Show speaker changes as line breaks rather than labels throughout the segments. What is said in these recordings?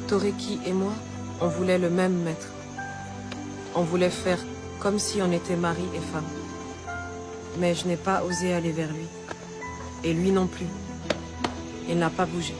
Toreki et moi, on voulait le même maître. On voulait faire comme si on était mari et femme. Mais je n'ai pas osé aller vers lui. Et lui non plus. Il n'a pas bougé.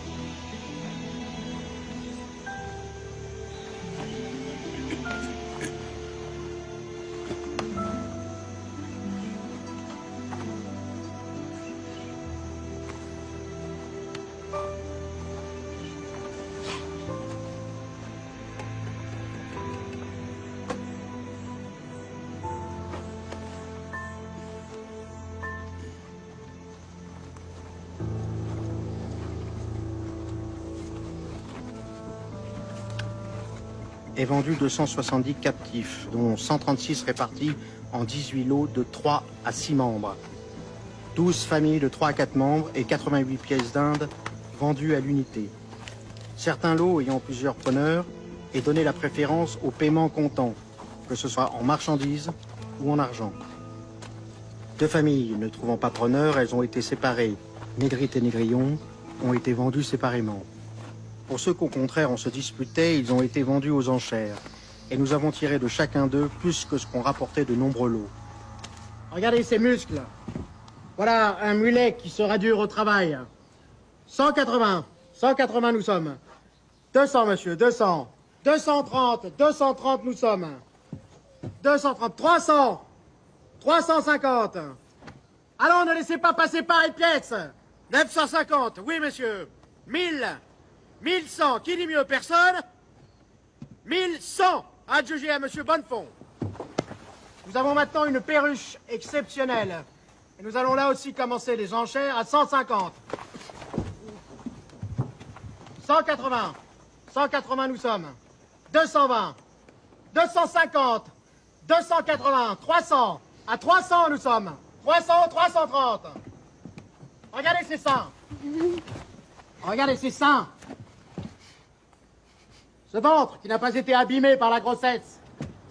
Est vendu 270 captifs, dont 136 répartis en 18 lots de 3 à 6 membres. 12 familles de 3 à 4 membres et 88 pièces d'Inde vendues à l'unité. Certains lots ayant plusieurs preneurs et donné la préférence au paiement comptant, que ce soit en marchandises ou en argent. 2 familles ne trouvant pas preneur, elles ont été séparées. Négrite et Négrillon ont été vendus séparément. Pour ceux qu'au contraire on se disputait, ils ont été vendus aux enchères. Et nous avons tiré de chacun d'eux plus que ce qu'on rapportait de nombreux lots.
Regardez ces muscles. Voilà un mulet qui sera dur au travail. 180. 180 nous sommes. 200, monsieur, 200. 230. 230 nous sommes. 230. 300. 350. Allons, ne laissez pas passer pareille pièce. 950. Oui, monsieur. 1000. 1100, qui dit mieux? Personne? 1100, adjugé à monsieur Bonnefond. Nous avons maintenant une perruche exceptionnelle. Et nous allons là aussi commencer les enchères à 150. 180. 180 nous sommes. 220. 250. 280. 300. À 300 nous sommes. 300, 330. Regardez ces seins. Regardez ces seins. Ce ventre qui n'a pas été abîmé par la grossesse.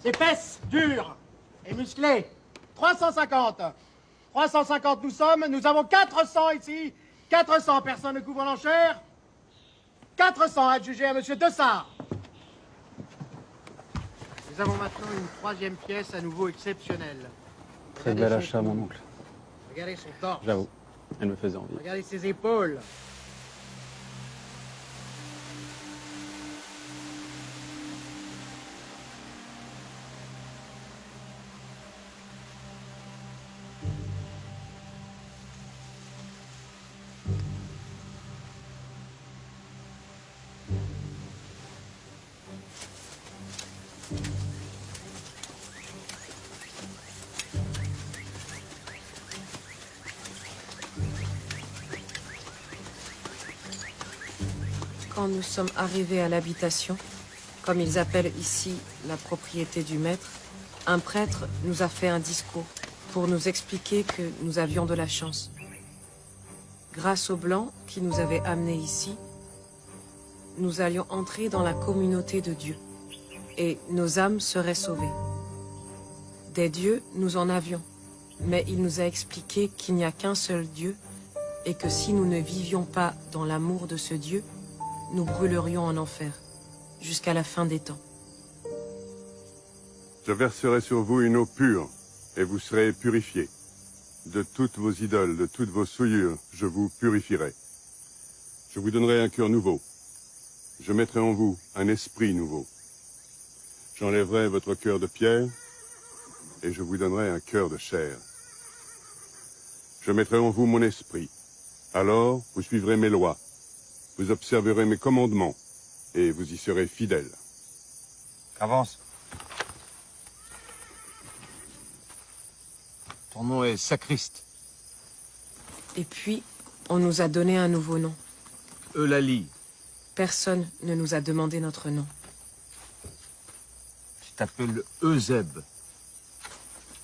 Ces fesses dures et musclées. 350. 350 nous sommes. Nous avons 400 ici. 400 personnes ne couvrent l'enchère. 400 adjugés à monsieur Dessart. Nous avons maintenant une troisième pièce à nouveau exceptionnelle.
Très bel achat, mon oncle.
Regardez son torse.
J'avoue, elle me faisait envie.
Regardez ses épaules.
Quand nous sommes arrivés à l'habitation, comme ils appellent ici la propriété du maître, Un prêtre nous a fait un discours pour nous expliquer que nous avions de la chance. Grâce aux Blancs qui nous avaient amenés ici, nous allions entrer dans la communauté de Dieu et nos âmes seraient sauvées. Des dieux, nous en avions, mais il nous a expliqué qu'il n'y a qu'un seul Dieu et que si nous ne vivions pas dans l'amour de ce Dieu, nous brûlerions en enfer, jusqu'à la fin des temps.
Je verserai sur vous une eau pure, et vous serez purifiés. De toutes vos idoles, de toutes vos souillures, je vous purifierai. Je vous donnerai un cœur nouveau. Je mettrai en vous un esprit nouveau. J'enlèverai votre cœur de pierre, et je vous donnerai un cœur de chair. Je mettrai en vous mon esprit. Alors, vous suivrez mes lois. Vous observerez mes commandements, et vous y serez fidèles.
Avance. Ton nom est Sacriste.
Et puis, on nous a donné un nouveau nom.
Eulalie.
Personne ne nous a demandé notre nom.
Tu t'appelles Euseb.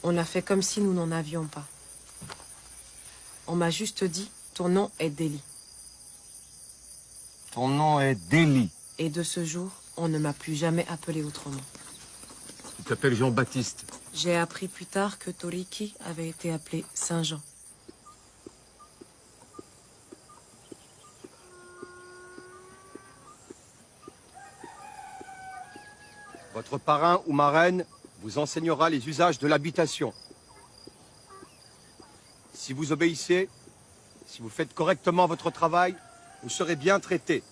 On a fait comme si nous n'en avions pas. On m'a juste dit, ton nom est Délie.
Ton nom est Délie.
Et de ce jour, on ne m'a plus jamais appelé autrement.
Tu t'appelles Jean-Baptiste.
J'ai appris plus tard que Toriki avait été appelé Saint Jean.
Votre parrain ou marraine vous enseignera les usages de l'habitation. Si vous obéissez, si vous faites correctement votre travail, vous serez bien traité.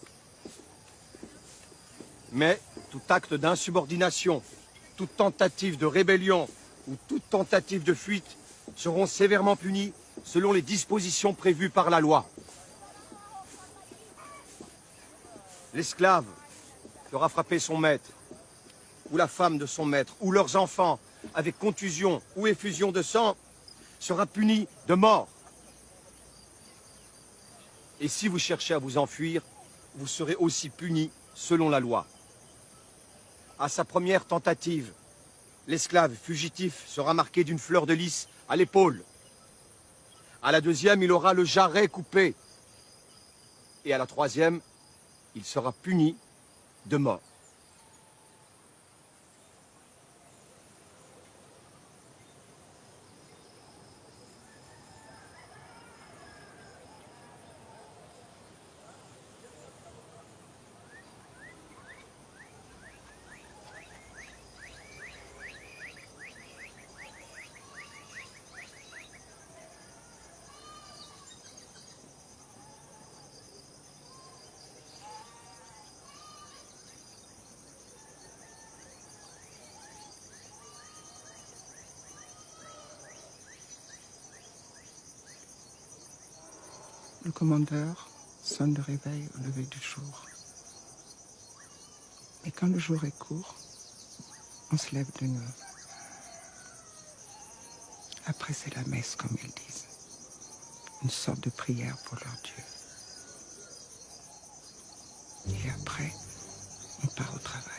Mais tout acte d'insubordination, toute tentative de rébellion ou toute tentative de fuite seront sévèrement punis selon les dispositions prévues par la loi. L'esclave qui aura frappé son maître, ou la femme de son maître, ou leurs enfants, avec contusion ou effusion de sang, sera puni de mort. Et si vous cherchez à vous enfuir, vous serez aussi puni selon la loi. À sa première tentative, l'esclave fugitif sera marqué d'une fleur de lys à l'épaule. À la deuxième, il aura le jarret coupé. Et à la troisième, il sera puni de mort.
Le commandeur sonne le réveil au lever du jour. Et quand le jour est court, on se lève de nuit. Après, c'est la messe, comme ils disent. Une sorte de prière pour leur Dieu. Et après, on part au travail.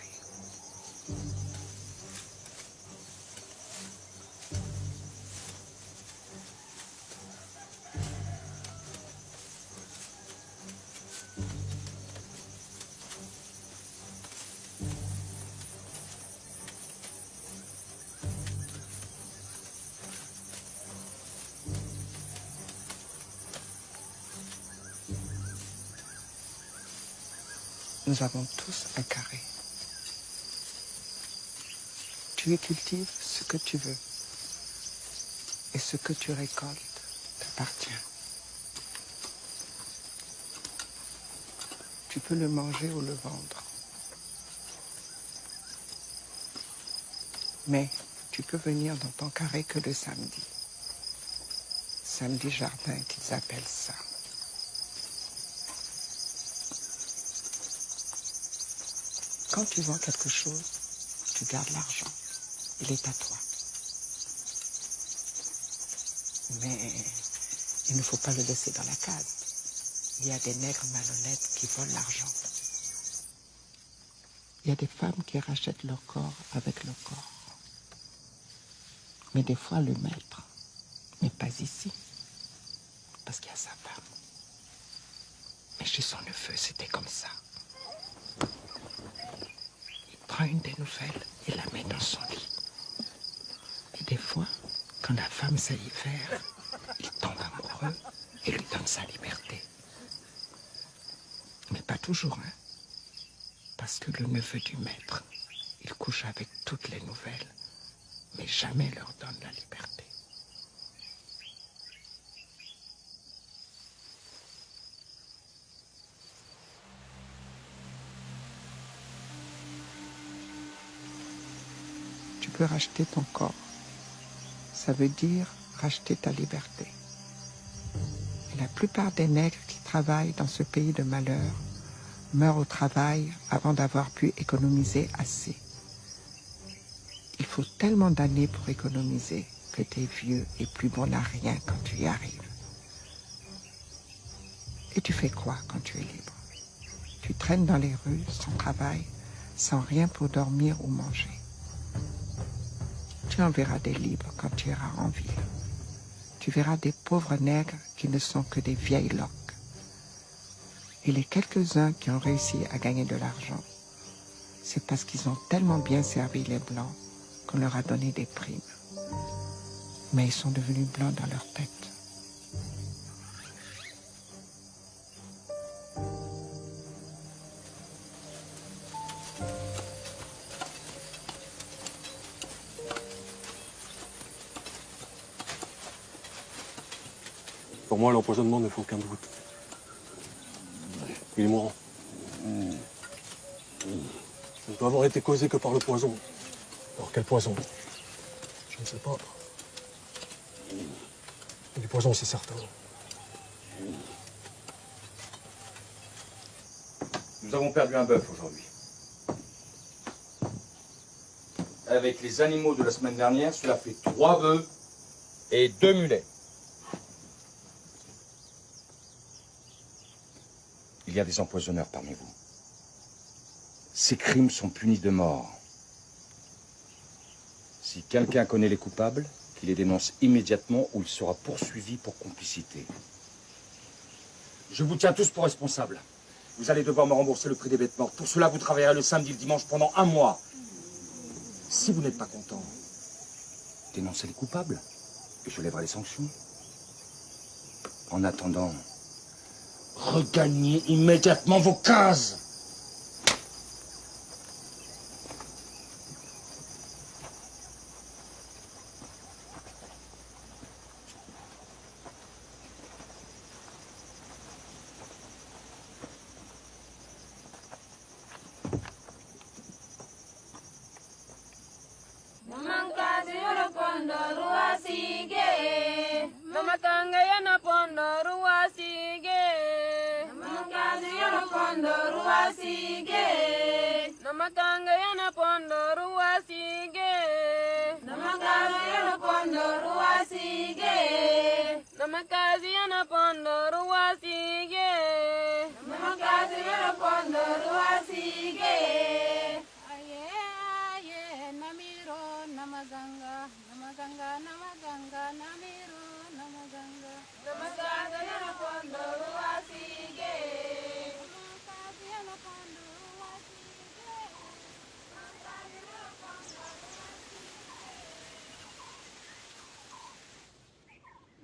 Nous avons tous un carré. Tu y cultives ce que tu veux. Et ce que tu récoltes t'appartient. Tu peux le manger ou le vendre. Mais tu peux venir dans ton carré que le samedi. Samedi jardin qu'ils appellent ça. Quand tu vends quelque chose, tu gardes l'argent. Il est à toi. Mais il ne faut pas le laisser dans la case. Il y a des nègres malhonnêtes qui volent l'argent. Il y a des femmes qui rachètent leur corps avec leur corps. Mais des fois, le maître n'est pas ici, parce qu'il y a sa femme. Mais chez son neveu, c'était comme ça. Il prend une des nouvelles et la met dans son lit. Et des fois, quand la femme sait y faire, il tombe amoureux et lui donne sa liberté. Mais pas toujours, hein. Parce que le neveu du maître, il couche avec toutes les nouvelles, mais jamais leur donne la liberté. Tu peux racheter ton corps. Ça veut dire racheter ta liberté. Et la plupart des nègres qui travaillent dans ce pays de malheur meurent au travail avant d'avoir pu économiser assez. Il faut tellement d'années pour économiser que t'es vieux et plus bon à rien quand tu y arrives. Et tu fais quoi quand tu es libre? Tu traînes dans les rues sans travail, sans rien pour dormir ou manger. Tu en verras des libres quand tu iras en ville. Tu verras des pauvres nègres qui ne sont que des vieilles loques. Et les quelques-uns qui ont réussi à gagner de l'argent, c'est parce qu'ils ont tellement bien servi les Blancs qu'on leur a donné des primes. Mais ils sont devenus blancs dans leur tête.
Pour moi, l'empoisonnement ne fait aucun doute. Il est mourant. Ça ne doit avoir été causé que par le poison. Alors quel poison? Je ne sais pas. Mais du poison, c'est certain.
Nous avons perdu un bœuf aujourd'hui. Avec les animaux de la semaine dernière, cela fait 3 bœufs et 2 mulets. Il y a des empoisonneurs parmi vous. Ces crimes sont punis de mort. Si quelqu'un connaît les coupables, qu'il les dénonce immédiatement ou il sera poursuivi pour complicité. Je vous tiens tous pour responsables. Vous allez devoir me rembourser le prix des bêtes mortes. Pour cela, vous travaillerez le samedi et le dimanche pendant 1 mois. Si vous n'êtes pas content, dénoncez les coupables et je lèverai les sanctions. En attendant, regagnez immédiatement vos cases.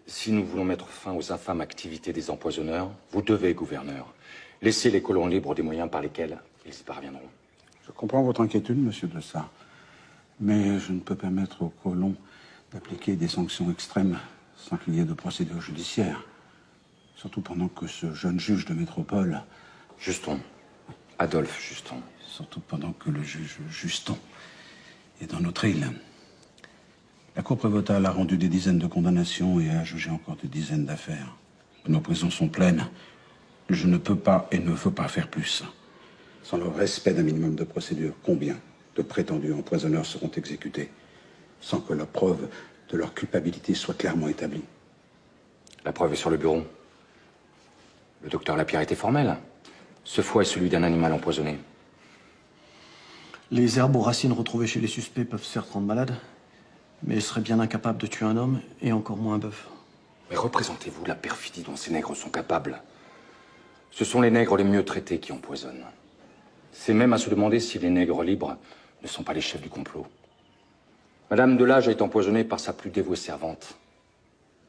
Si nous voulons mettre fin aux infâmes activités des empoisonneurs, vous devez, gouverneur, laisser les colons libres des moyens par lesquels ils y parviendront.
Je comprends votre inquiétude, monsieur Dessart. Mais je ne peux permettre aux colons d'appliquer des sanctions extrêmes sans qu'il y ait de procédure judiciaire. Surtout pendant que ce jeune juge de métropole...
Juston. Adolphe Juston.
Surtout pendant que le juge Juston est dans notre île. La Cour prévôtale a rendu des dizaines de condamnations et a jugé encore des dizaines d'affaires. Nos prisons sont pleines. Je ne peux pas et ne veux pas faire plus. Sans le respect d'un minimum de procédure, combien de prétendus empoisonneurs seront exécutés sans que la preuve de leur culpabilité soit clairement établie?
La preuve est sur le bureau. Le docteur Lapierre était formel. Ce foie est celui d'un animal empoisonné.
Les herbes aux racines retrouvées chez les suspects peuvent se faire rendre malades. Mais je serais bien incapable de tuer un homme, et encore moins un bœuf.
Mais représentez-vous la perfidie dont ces nègres sont capables. Ce sont les nègres les mieux traités qui empoisonnent. C'est même à se demander si les nègres libres ne sont pas les chefs du complot. Madame Delage a été empoisonnée par sa plus dévouée servante.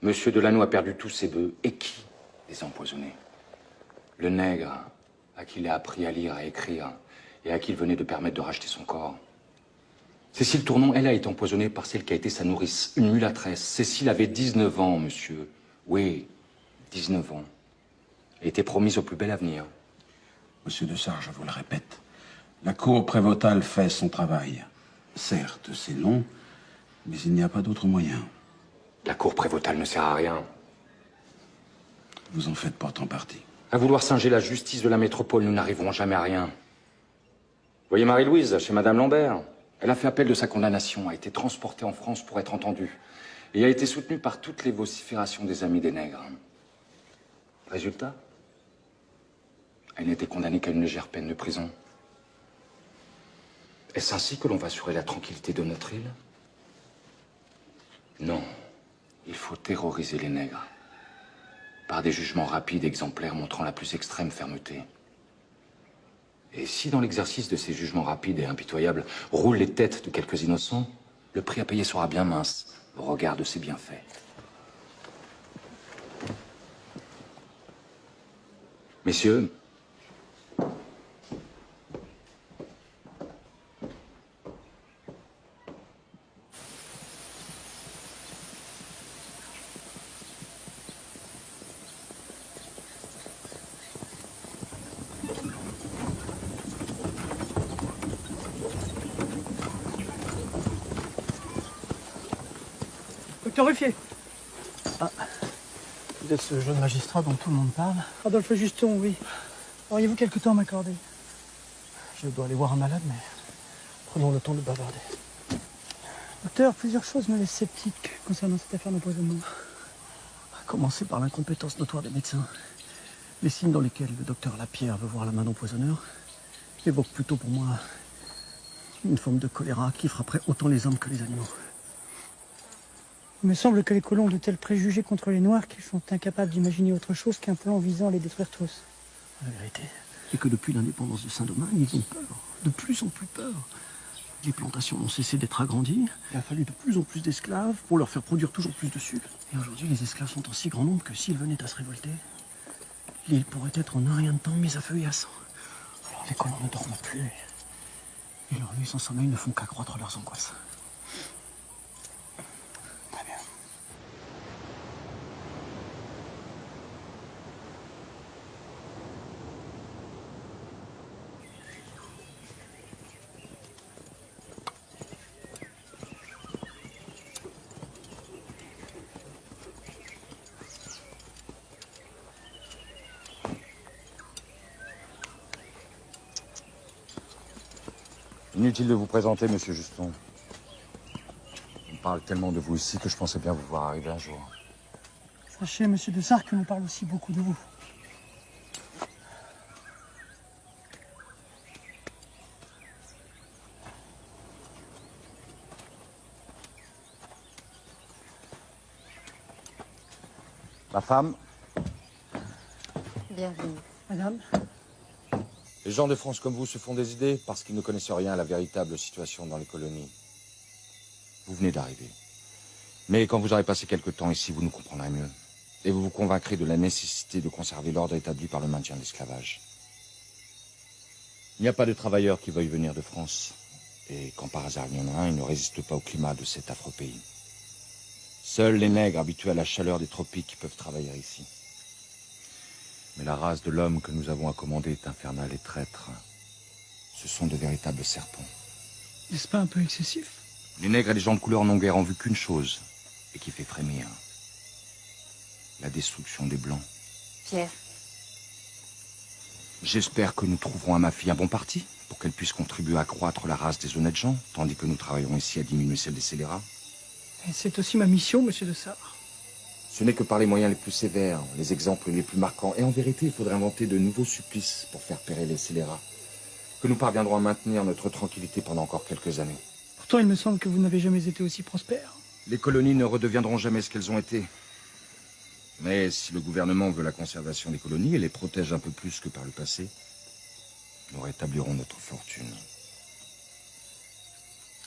Monsieur Delannoy a perdu tous ses bœufs. Et qui les a empoisonnés? Le nègre à qui il a appris à lire, à écrire, et à qui il venait de permettre de racheter son corps. Cécile Tournon, elle a été empoisonnée par celle qui a été sa nourrice, une mulâtresse. Cécile avait 19 ans, monsieur. Oui, 19 ans. Elle était promise au plus bel avenir.
Monsieur de Sart, je vous le répète, la cour prévôtale fait son travail. Certes, c'est long, mais il n'y a pas d'autre moyen.
La cour prévôtale ne sert à rien.
Vous en faites pourtant partie.
À vouloir singer la justice de la métropole, nous n'arriverons jamais à rien. Voyez Marie-Louise, chez Madame Lambert. Elle a fait appel de sa condamnation, a été transportée en France pour être entendue, et a été soutenue par toutes les vociférations des amis des nègres. Résultat, elle n'était condamnée qu'à une légère peine de prison. Est-ce ainsi que l'on va assurer la tranquillité de notre île? Non. Il faut terroriser les nègres. Par des jugements rapides, exemplaires, montrant la plus extrême fermeté. Et si dans l'exercice de ces jugements rapides et impitoyables roulent les têtes de quelques innocents, le prix à payer sera bien mince au regard de ces bienfaits. Messieurs,
Docteur Ruffier.
Ah, vous êtes ce jeune magistrat dont tout le monde parle?
Adolphe Juston, oui. Auriez-vous quelque temps à m'accorder?
Je dois aller voir un malade, mais prenons le temps de bavarder.
Docteur, plusieurs choses me laissent sceptique concernant cette affaire d'empoisonnement.
À commencer par l'incompétence notoire des médecins. Les signes dans lesquels le docteur Lapierre veut voir la main d'empoisonneur évoquent plutôt pour moi une forme de choléra qui frapperait autant les hommes que les animaux.
Il me semble que les colons ont de tels préjugés contre les Noirs qu'ils sont incapables d'imaginer autre chose qu'un plan visant à les détruire tous.
La vérité est que depuis l'indépendance de Saint-Domingue, ils ont peur, de plus en plus peur. Les plantations n'ont cessé d'être agrandies, il a fallu de plus en plus d'esclaves pour leur faire produire toujours plus de sucre. Et aujourd'hui, les esclaves sont en si grand nombre que s'ils venaient à se révolter, l'île pourrait être en un rien de temps mise à feu et à sang. Alors les colons ne dorment plus, et leurs nuits sans sommeil ne font qu'accroître leurs angoisses.
Inutile de vous présenter, monsieur Juston. On parle tellement de vous ici que je pensais bien vous voir arriver un jour.
Sachez, monsieur de Sart, que l'on parle aussi beaucoup de vous.
Ma femme,
Bienvenue.
Madame,
les gens de France comme vous se font des idées parce qu'ils ne connaissent rien à la véritable situation dans les colonies. Vous venez d'arriver. Mais quand vous aurez passé quelque temps ici, vous nous comprendrez mieux. Et vous vous convaincrez de la nécessité de conserver l'ordre établi par le maintien de l'esclavage. Il n'y a pas de travailleurs qui veuillent venir de France. Et quand par hasard il y en a un, il ne résiste pas au climat de cet affreux pays. Seuls les nègres habitués à la chaleur des tropiques peuvent travailler ici. Mais la race de l'homme que nous avons accommodée est infernale et traître. Ce sont de véritables serpents.
n'est-ce pas un peu excessif?
Les nègres et les gens de couleur n'ont guère en vue qu'une chose, et qui fait frémir. La destruction des Blancs.
Pierre.
J'espère que nous trouverons à ma fille un bon parti, pour qu'elle puisse contribuer à accroître la race des honnêtes gens, tandis que nous travaillerons ici à diminuer celle des scélérats.
Et c'est aussi ma mission, monsieur de Sart.
Ce n'est que par les moyens les plus sévères, les exemples les plus marquants. Et en vérité, il faudrait inventer de nouveaux supplices pour faire périr les scélérats. Que nous parviendrons à maintenir notre tranquillité pendant encore quelques années.
Pourtant, il me semble que vous n'avez jamais été aussi prospère.
Les colonies ne redeviendront jamais ce qu'elles ont été. Mais si le gouvernement veut la conservation des colonies et les protège un peu plus que par le passé, nous rétablirons notre fortune.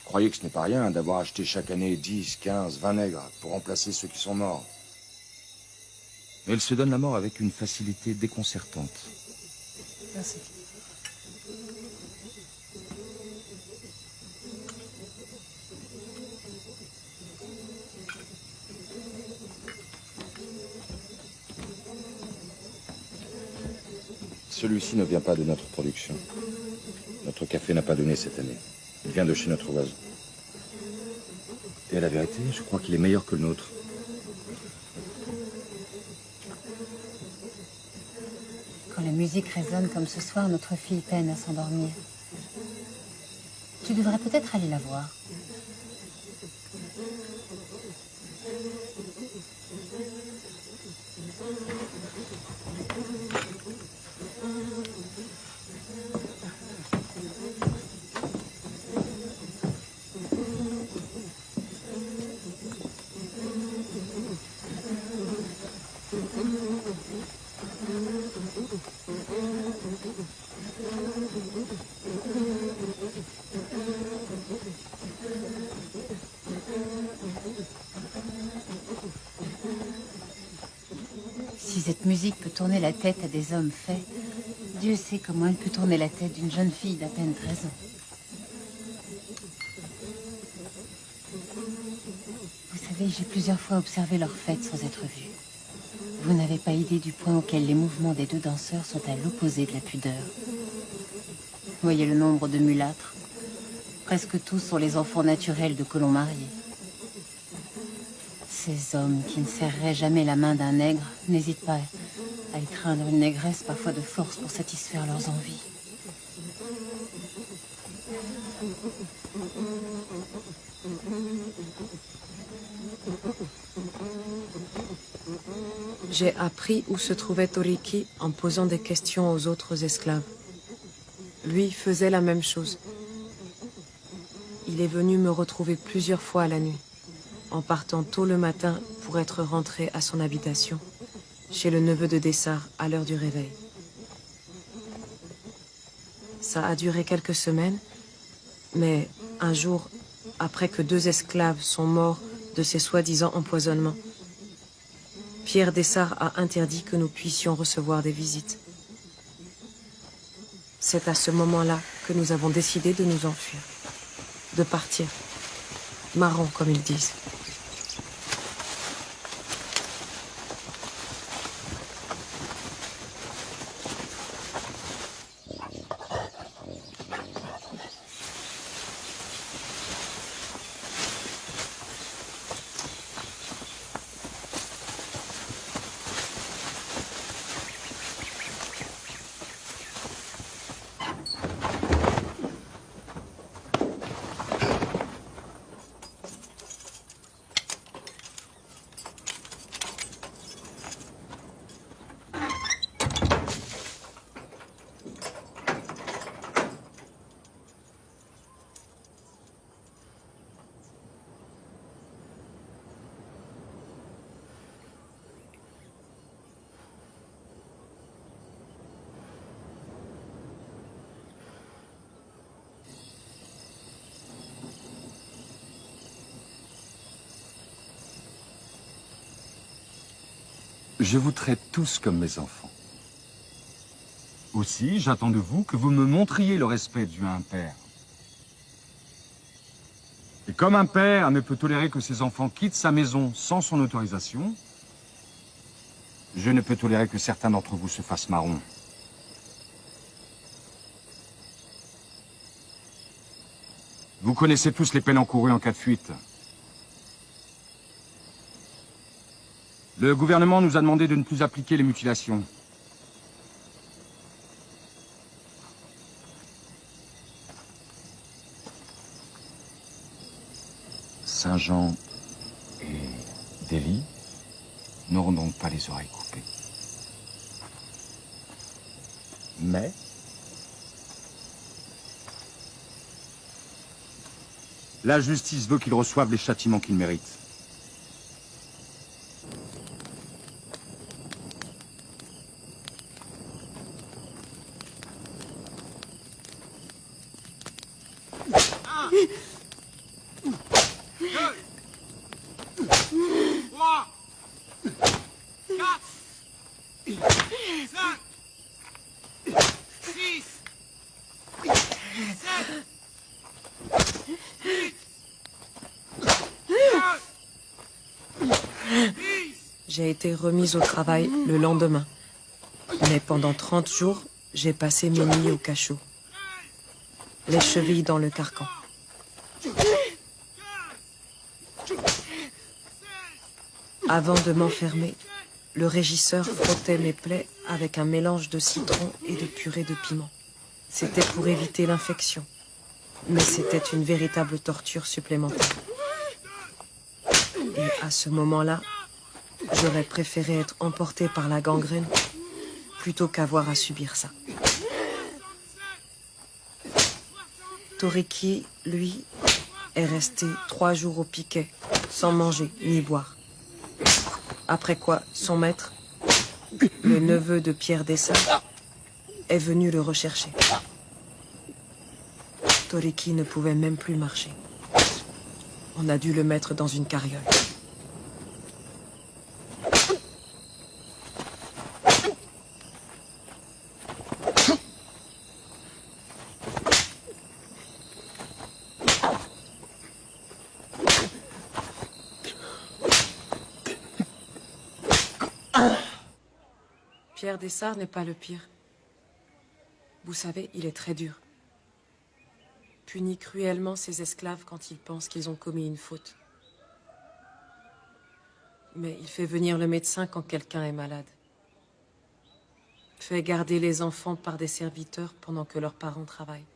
Croyez que ce n'est pas rien d'avoir acheté chaque année 10, 15, 20 nègres pour remplacer ceux qui sont morts. Mais ils se donnent la mort avec une facilité déconcertante.
Merci.
Celui-ci ne vient pas de notre production. Notre café n'a pas donné cette année. Il vient de chez notre voisin. Et à la vérité, je crois qu'il est meilleur que le nôtre.
Quand la musique résonne comme ce soir, notre fille peine à s'endormir. Tu devrais peut-être aller la voir. Si cette musique peut tourner la tête à des hommes faits, Dieu sait comment elle peut tourner la tête d'une jeune fille d'à peine 13 ans. Vous savez, j'ai plusieurs fois observé leur fête sans être vue. Vous n'avez pas idée du point auquel les mouvements des deux danseurs sont à l'opposé de la pudeur. Voyez le nombre de mulâtres. Presque tous sont les enfants naturels de colons mariés. Ces hommes qui ne serreraient jamais la main d'un nègre n'hésitent pas à étreindre une négresse parfois de force pour satisfaire leurs envies.
J'ai appris où se trouvait Toriki en posant des questions aux autres esclaves. Lui faisait la même chose. Il est venu me retrouver plusieurs fois à la nuit, en partant tôt le matin pour être rentré à son habitation, chez le neveu de Dessart à l'heure du réveil. Ça a duré quelques semaines, mais un jour, après que 2 esclaves sont morts de ces soi-disant empoisonnements, Pierre Dessart a interdit que nous puissions recevoir des visites. C'est à ce moment-là que nous avons décidé de nous enfuir, de partir, marrons comme ils disent.
Je vous traite tous comme mes enfants. Aussi, j'attends de vous que vous me montriez le respect dû à un père. Et comme un père ne peut tolérer que ses enfants quittent sa maison sans son autorisation, je ne peux tolérer que certains d'entre vous se fassent marrons. Vous connaissez tous les peines encourues en cas de fuite. Le gouvernement nous a demandé de ne plus appliquer les mutilations. Saint-Jean et Delhi n'auront donc pas les oreilles coupées. Mais la justice veut qu'ils reçoivent les châtiments qu'ils méritent.
J'ai été remise au travail le lendemain. Mais pendant 30 jours, j'ai passé mes nuits au cachot. Les chevilles dans le carcan. Avant de m'enfermer, le régisseur frottait mes plaies avec un mélange de citron et de purée de piment. C'était pour éviter l'infection. Mais c'était une véritable torture supplémentaire. Et à ce moment-là, j'aurais préféré être emporté par la gangrène plutôt qu'avoir à subir ça. Toriki, lui, est resté 3 jours au piquet, sans manger ni boire. Après quoi, son maître, le neveu de Pierre Dessart, est venu le rechercher. Toriki ne pouvait même plus marcher. On a dû le mettre dans une carriole. Pierre Dessart n'est pas le pire. Vous savez, il est très dur. Punit cruellement ses esclaves quand ils pensent qu'ils ont commis une faute. Mais il fait venir le médecin quand quelqu'un est malade. Fait garder les enfants par des serviteurs pendant que leurs parents travaillent.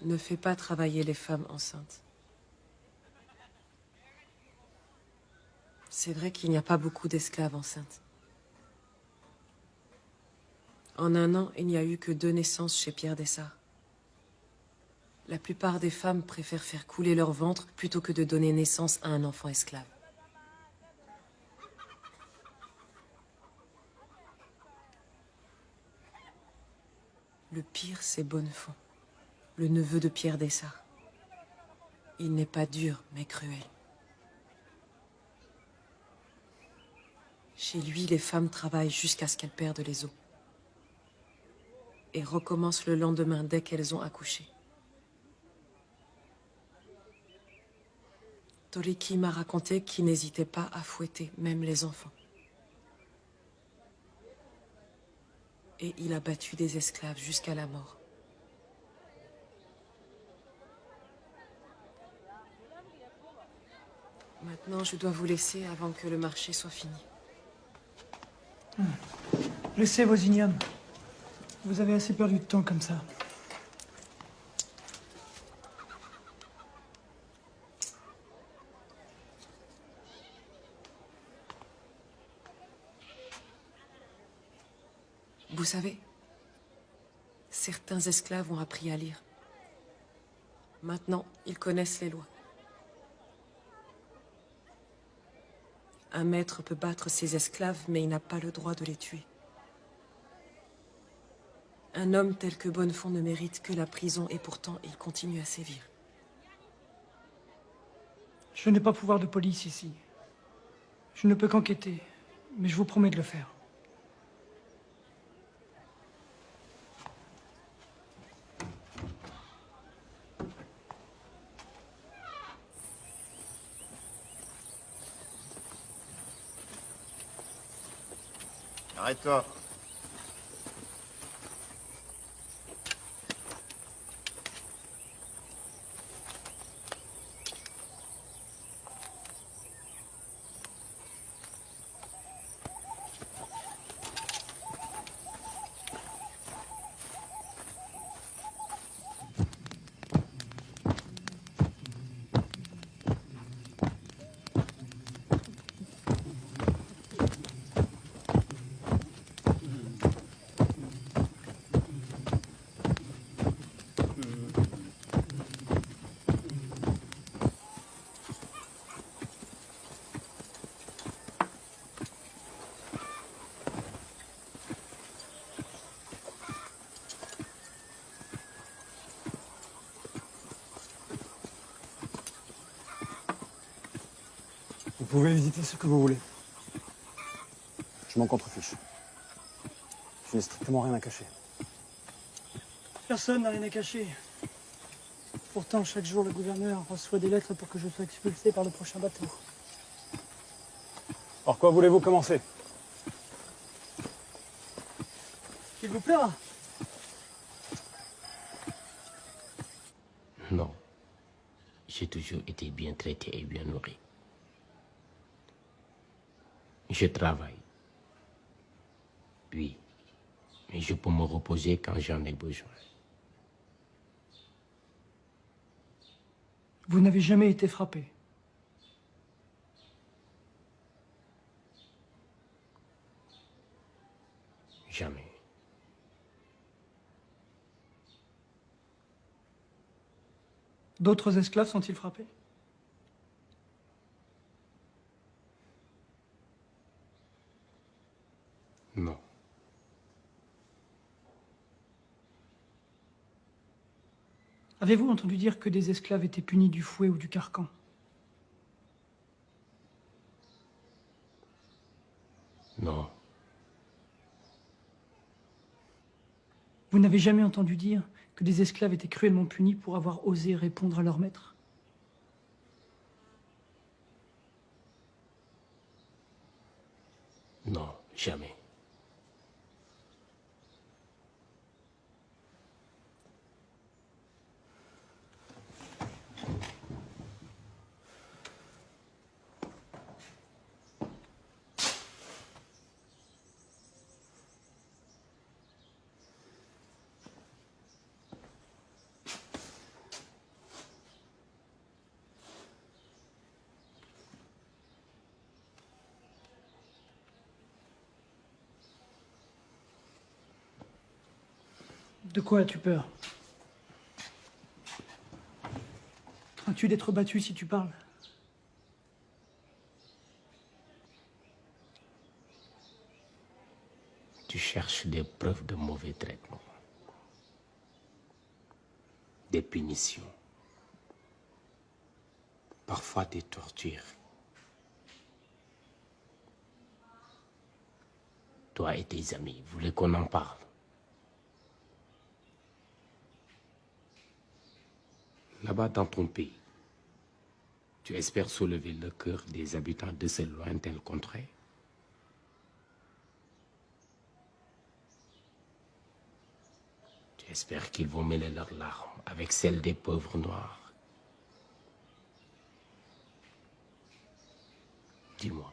Ne fait pas travailler les femmes enceintes. C'est vrai qu'il n'y a pas beaucoup d'esclaves enceintes. En 1 an, il n'y a eu que 2 naissances chez Pierre Dessart. La plupart des femmes préfèrent faire couler leur ventre plutôt que de donner naissance à un enfant esclave. Le pire, c'est Bonnefond, le neveu de Pierre Dessart. Il n'est pas dur, mais cruel. Chez lui, les femmes travaillent jusqu'à ce qu'elles perdent les os. Et recommencent le lendemain dès qu'elles ont accouché. Toriki m'a raconté qu'il n'hésitait pas à fouetter même les enfants. Et il a battu des esclaves jusqu'à la mort. Maintenant, je dois vous laisser avant que le marché soit fini.
Laissez vos ignobles. Vous avez assez perdu de temps comme ça.
Vous savez, certains esclaves ont appris à lire. Maintenant, ils connaissent les lois. Un maître peut battre ses esclaves, mais il n'a pas le droit de les tuer. Un homme tel que Bonnefond ne mérite que la prison et pourtant il continue à sévir.
Je n'ai pas pouvoir de police ici. Je ne peux qu'enquêter, mais je vous promets de le faire.
Arrête-toi.
Vous pouvez visiter ce que vous voulez. Je m'en contrefiche. Je n'ai strictement rien à cacher.
Personne n'a rien à cacher. Pourtant, chaque jour, le gouverneur reçoit des lettres pour que je sois expulsé par le prochain bateau.
Par quoi voulez-vous commencer?
Qu'il vous plaira.
Non. J'ai toujours été bien traité et bien nourri. Je travaille. Oui. Mais je peux me reposer quand j'en ai besoin.
Vous n'avez jamais été frappé.
Jamais.
D'autres esclaves sont-ils frappés?
Non.
Avez-vous entendu dire que des esclaves étaient punis du fouet ou du carcan?
Non.
Vous n'avez jamais entendu dire que des esclaves étaient cruellement punis pour avoir osé répondre à leur maître?
Non, jamais.
De quoi as-tu peur? Crains-tu d'être battu si tu parles?
Tu cherches des preuves de mauvais traitement. Des punitions. Parfois des tortures. Toi et tes amis voulez qu'on en parle. Là-bas dans ton pays, tu espères soulever le cœur des habitants de ces lointaines contrées? Tu espères qu'ils vont mêler leurs larmes avec celles des pauvres noirs? Dis-moi,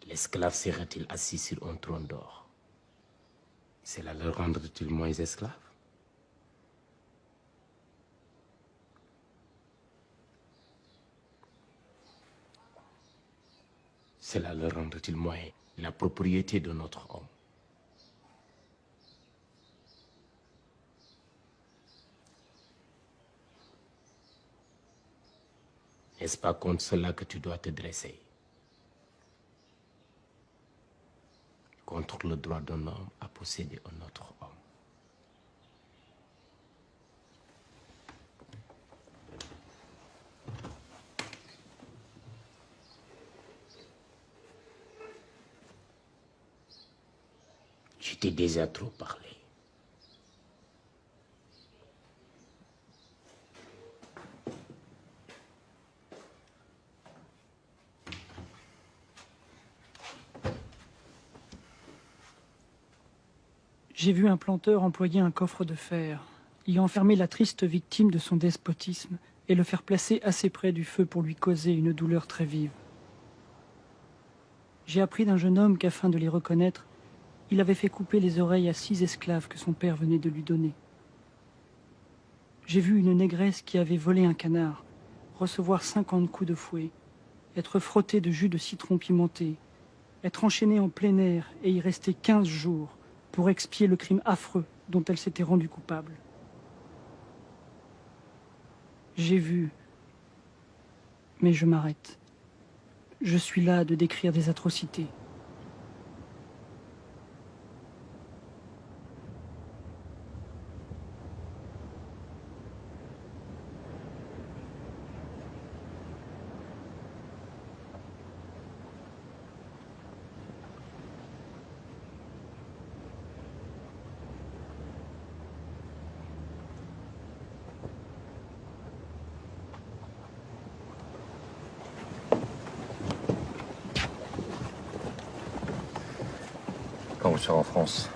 l'esclave sera-t-il assis sur un trône d'or? Cela le rendra-t-il moins esclave? Cela le rendra-t-il moins la propriété de notre homme? N'est-ce pas contre cela que tu dois te dresser? Contre le droit d'un homme à posséder un autre homme. Je t'ai déjà trop parlé.
J'ai vu un planteur employer un coffre de fer, y enfermer la triste victime de son despotisme et le faire placer assez près du feu pour lui causer une douleur très vive. J'ai appris d'un jeune homme qu'afin de les reconnaître, il avait fait couper les oreilles à 6 esclaves que son père venait de lui donner. J'ai vu une négresse qui avait volé un canard recevoir 50 coups de fouet, être frottée de jus de citron pimenté, être enchaînée en plein air et y rester 15 jours pour expier le crime affreux dont elle s'était rendue coupable. J'ai vu, mais je m'arrête. Je suis là de décrire des atrocités.
vous serez en France,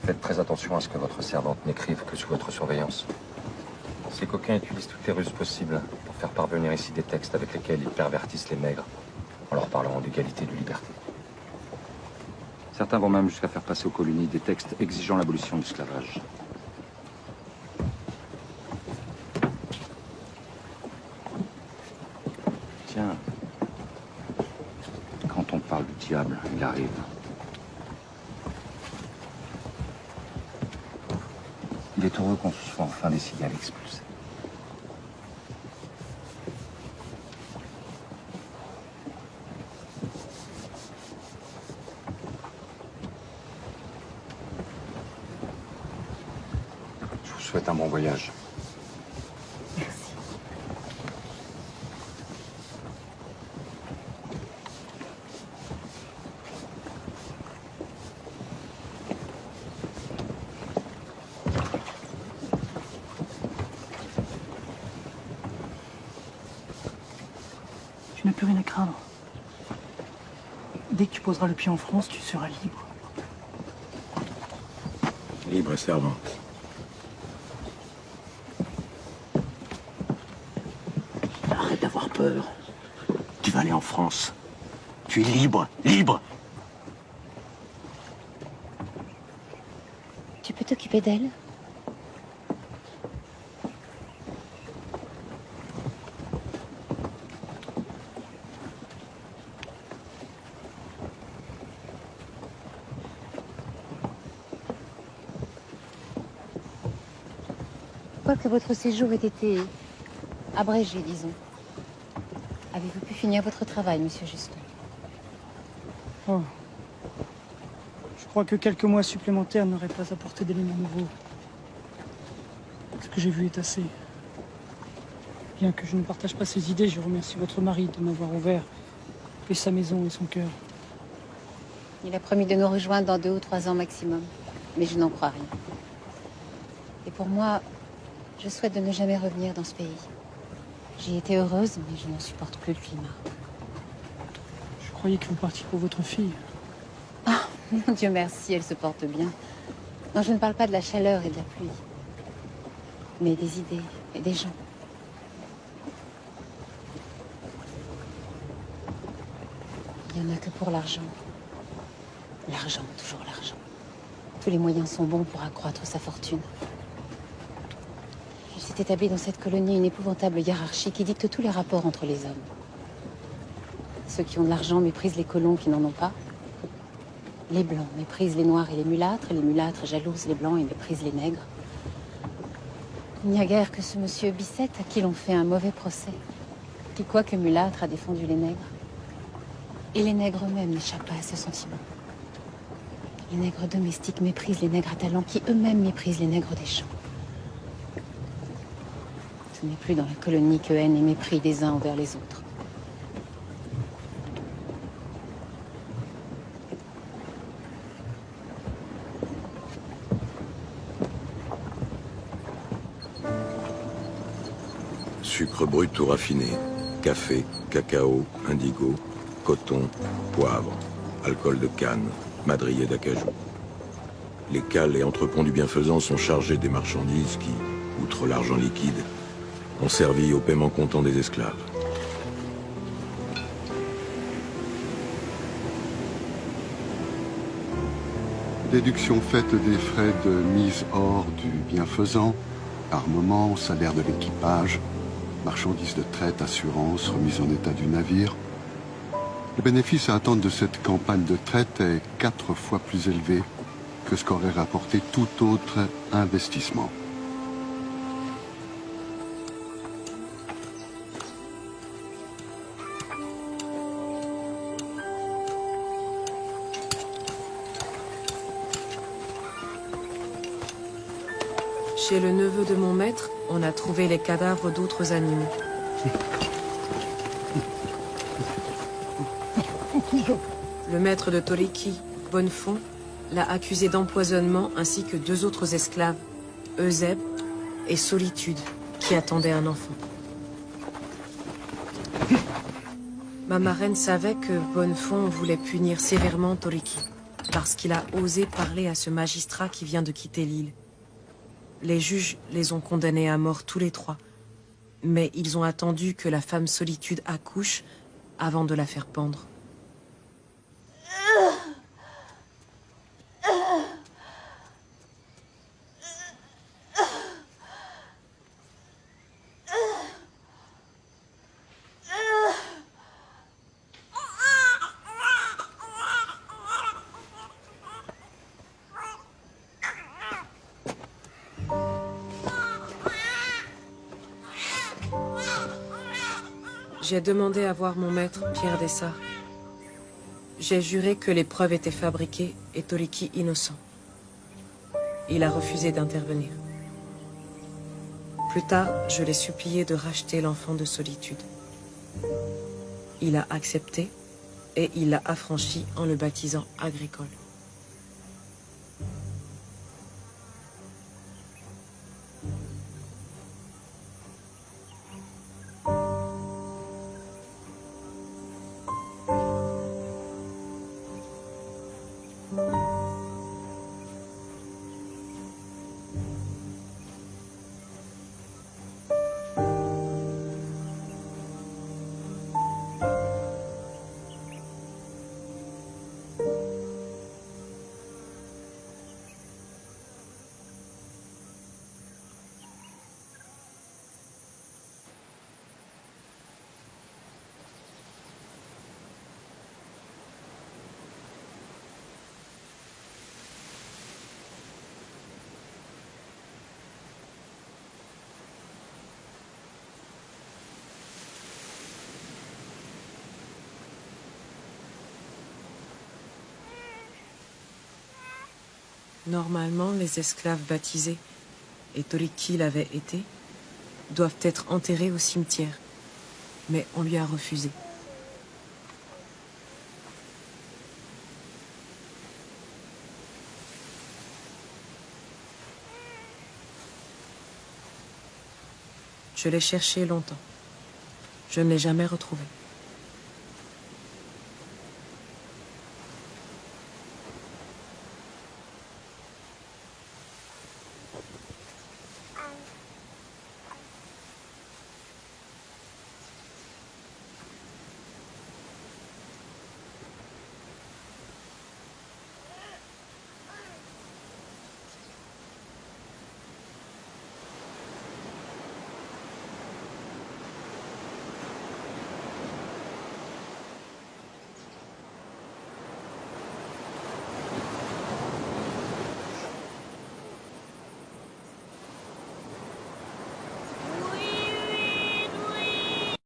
faites très attention à ce que votre servante n'écrive que sous votre surveillance. Ces coquins utilisent toutes les ruses possibles pour faire parvenir ici des textes avec lesquels ils pervertissent les nègres en leur parlant d'égalité et de liberté. Certains vont même jusqu'à faire passer aux colonies des textes exigeant l'abolition de l'esclavage. Tiens, quand on parle du diable, il arrive. Il est heureux qu'on se soit enfin décidé à l'expulser. Je vous souhaite un bon voyage.
Tu n'as plus rien à craindre. Dès que tu poseras le pied en France, tu seras libre.
Libre et servante.
Arrête d'avoir peur. Tu vas aller en France. Tu es libre, libre.
Tu peux t'occuper d'elle? Que votre séjour ait été abrégé, disons. Avez-vous pu finir votre travail, monsieur Justin?
Oh. Je crois que quelques mois supplémentaires n'auraient pas apporté d'éléments nouveaux. Ce que j'ai vu est assez. Bien que je ne partage pas ses idées, je remercie votre mari de m'avoir ouvert et sa maison et son cœur.
Il a promis de nous rejoindre dans 2 ou 3 ans maximum, mais je n'en crois rien. Et pour moi, je souhaite de ne jamais revenir dans ce pays. J'y étais heureuse, mais je n'en supporte plus le climat.
Je croyais que vous partiez pour votre fille.
Ah, mon Dieu merci, elle se porte bien. Non, je ne parle pas de la chaleur et de la pluie, mais des idées et des gens. Il n'y en a que pour l'argent. L'argent, toujours l'argent. Tous les moyens sont bons pour accroître sa fortune. Il s'est établi dans cette colonie une épouvantable hiérarchie qui dicte tous les rapports entre les hommes. Ceux qui ont de l'argent méprisent les colons qui n'en ont pas. Les blancs méprisent les noirs et les mulâtres jalousent les blancs et méprisent les nègres. Il n'y a guère que ce monsieur Bicette à qui l'on fait un mauvais procès, qui, quoique mulâtre, a défendu les nègres. Et les nègres eux-mêmes n'échappent pas à ce sentiment. Les nègres domestiques méprisent les nègres à talent qui eux-mêmes méprisent les nègres des champs. Ce n'est plus dans la colonie que haine et mépris des uns envers les autres.
Sucre brut ou raffiné, café, cacao, indigo, coton, poivre, alcool de canne, madrier d'acajou. Les cales et entrepôts du bienfaisant sont chargés des marchandises qui, outre l'argent liquide, ont servi au paiement comptant des esclaves.
Déduction faite des frais de mise hors du bienfaisant, armement, salaire de l'équipage, marchandises de traite, assurance, remise en état du navire. Le bénéfice à attendre de cette campagne de traite est 4 fois plus élevé que ce qu'aurait rapporté tout autre investissement.
Chez le neveu de mon maître, on a trouvé les cadavres d'autres animaux. Le maître de Toriki, Bonnefond, l'a accusé d'empoisonnement ainsi que 2 autres esclaves, Euseb et Solitude, qui attendaient un enfant. Ma marraine savait que Bonnefond voulait punir sévèrement Toriki. parce qu'il a osé parler à ce magistrat qui vient de quitter l'île. Les juges les ont condamnés à mort tous les trois, mais ils ont attendu que la femme Solitude accouche avant de la faire pendre. J'ai demandé à voir mon maître, Pierre Dessart. J'ai juré que les preuves étaient fabriquées et Toliki innocent. Il a refusé d'intervenir. Plus tard, je l'ai supplié de racheter l'enfant de Solitude. Il a accepté et il l'a affranchi en le baptisant Agricole. Normalement, les esclaves baptisés, et Toliki l'avait été, doivent être enterrés au cimetière. Mais on lui a refusé. Je l'ai cherché longtemps. Je ne l'ai jamais retrouvé.